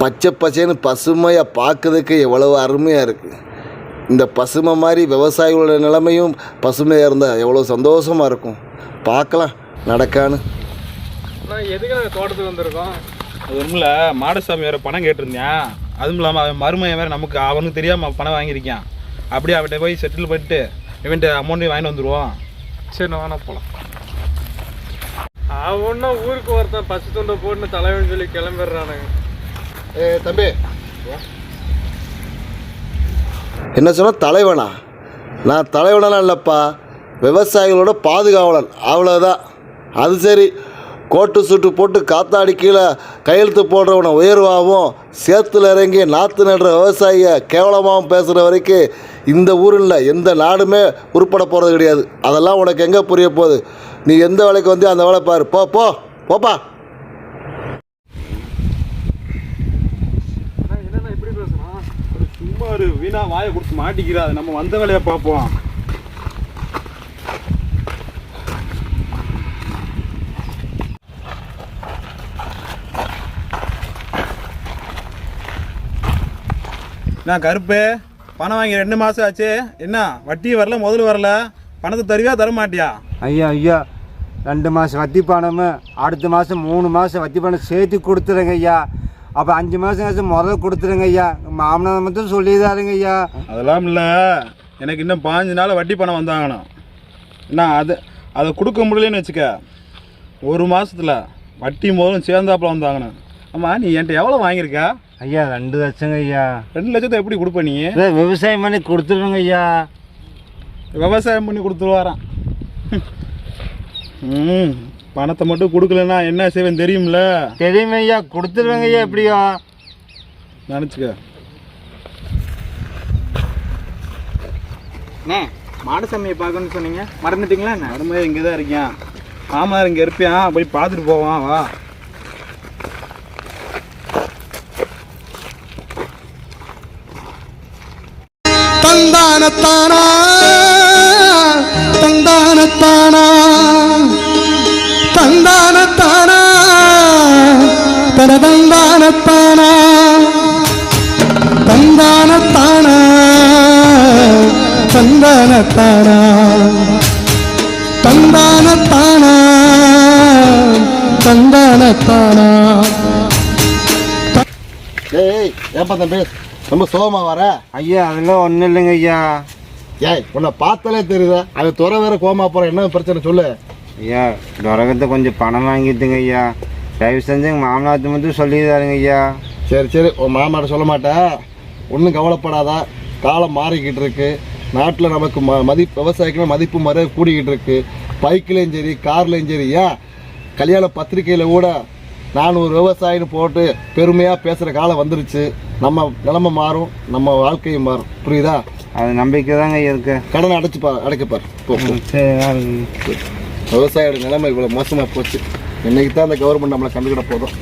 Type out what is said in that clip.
பச்சை பச்சைன்னு பசுமையாக பார்க்கறதுக்கு எவ்வளவு அருமையாக இருக்குது. இந்த பசுமை மாதிரி விவசாயிகளோட நிலைமையும் பசுமையாக இருந்தால் எவ்வளோ சந்தோஷமாக இருக்கும். பார்க்கலாம் நடக்கான்னு. நான் எதுக்காக தோட்டத்துக்கு வந்திருக்கோம்? அது ஒன்றும் மாடசாமி வேறு பணம் கேட்டிருந்தேன். அதுவும் இல்லாமல் அவன் மருமையன் வேறு நமக்கு அவனுக்கு தெரியாமல் பணம் வாங்கியிருக்கான். அப்படியே அவன்கிட்ட போய் செட்டில் பண்ணிட்டு இவன்ட்டு அமௌண்ட்டையும் வாங்கிட்டு வந்துடுவோம். சரி நான் வேணா போகலாம். அவன்னா ஊருக்கு ஒருத்தன் பச்சை துண்டை போட்டுன்னு தலைவன் சொல்லி கிளம்பிடுறானுங்க. தம்பி என்ன சொன்ன தலைவனா? நான் தலைவனெல்லாம் இல்லைப்பா, விவசாயிகளோட பாதுகாவலன், அவ்வளோதான். அது சரி, கோட்டு சுட்டு போட்டு காத்தாடி கீழே கையெழுத்து போடுறவனை உயர்வாகவும் சேத்துல இறங்கி நாற்று நடுற விவசாயியை கேவலமாகவும் பேசுகிற வரைக்கும் இந்த ஊரில் எந்த நாடுமே உருப்பட போகிறது கிடையாது. அதெல்லாம் உனக்கு எங்கே புரிய போகுது? நீ எந்த வேலைக்கு வந்து அந்த வேலை பாரு. போப்பா. என்னென்ன இப்படி பேசுகிறான்? சும்மா ஒரு வீணா வாயை கொடுத்து மாட்டிக்கிறா. நம்ம வந்த வேலையை பார்ப்போம். என்ன கருப்பு, பணம் வாங்கி 2 மாதம் ஆச்சு, என்ன வட்டி வரல, முதல்ல வரல, பணத்தை தருவியா தர மாட்டியா? ஐயா 2 மாதம் வட்டி பணமும் அடுத்த மாதம் 3 மாதம் வட்டி பணம் சேர்த்து கொடுத்துருங்க ஐயா. அப்போ 5 மாதம் கழிச்சு முதல்ல கொடுத்துருங்க ஐயா. மாமனார் மட்டும் சொல்லிதாருங்க ஐயா. அதெல்லாம் இல்லை, எனக்கு இன்னும் 15 நாள் வட்டி பணம் வந்தாங்கண்ணா. என்ன அதை கொடுக்க முடியலன்னு வச்சுக்க, 1 மாதத்தில் வட்டி முதலும் சேர்ந்தாப்புல வந்தாங்கண்ணா. ஆமாம், நீ என்கிட்ட எவ்வளோ வாங்கியிருக்க? ஐயா 2 லட்சங்க ஐயா. 2 லட்சத்தை எப்படி கொடுப்ப நீ? விவசாயம் பண்ணி கொடுத்துருங்க ஐயா. விவசாயம் பண்ணி கொடுத்துருவாரான். பணத்தை மட்டும் கொடுக்கலன்னா என்ன செய்வேன் தெரியும்ல? தெரியுமே ஐயா, கொடுத்துருவேங்க ஐயா. எப்படியா நினச்சிக்க. அண்ணே, மாடசாமியை பார்க்கணும்னு சொன்னீங்க, மறந்துட்டீங்களா? என்ன மருமையை இங்கே தான் இருக்கேன். மாமனார் இங்கே இருப்பியான், போய் பார்த்துட்டு போவான். வா. தந்தானத்தானா தந்தானத்தானா தந்தானத்தானா தரதந்தானத்தானா தந்தானத்தானா தந்தானத்தானா தந்தானத்தானா தந்தானத்தானா. ஏய் ஏப்பா தம்பி, ரொம்ப சோகமாக வர? ஐயா அதெல்லாம் ஒன்றும் இல்லைங்க ஐயா. ஏய், உன்னை பார்த்தாலே தெரியுதா? அது துறை வேற கோமா போகிற, என்ன பிரச்சனை சொல்லு. ஐயா துரகத்தை கொஞ்சம் பணம் வாங்கிட்டுங்க ஐயா. தயவு செஞ்சு எங்கள் மாமனார்த்து மட்டும் சொல்லிதாருங்க ஐயா. சரி உன் மாமாட்ட சொல்ல மாட்டேன். ஒன்றும் கவலைப்படாதா. காலம் மாறிக்கிட்டு இருக்கு. நாட்டில் நமக்கு விவசாயிக்கு மதிப்பு மரியாதை கூடிக்கிட்டு இருக்கு. பைக்லேயும் சரி கார்லேயும் சரி. ஏன் கல்யாண பத்திரிக்கையில் கூட நான் ஒரு விவசாயின்னு போட்டு பெருமையாக பேசுகிற காலம் வந்துருச்சு. நம்ம நிலைமை மாறும், நம்ம வாழ்க்கையும் மாறும். புரியுதா? அது நம்பிக்கை தாங்க இருக்கு. கடனை அடைக்கப்பார். சரி. விவசாயியோட நிலைமை இவ்வளோ மோசமாக போச்சு. இன்னைக்கு தான் அந்த கவர்மெண்ட் நம்மளை கண்டுக்கிட போதும்.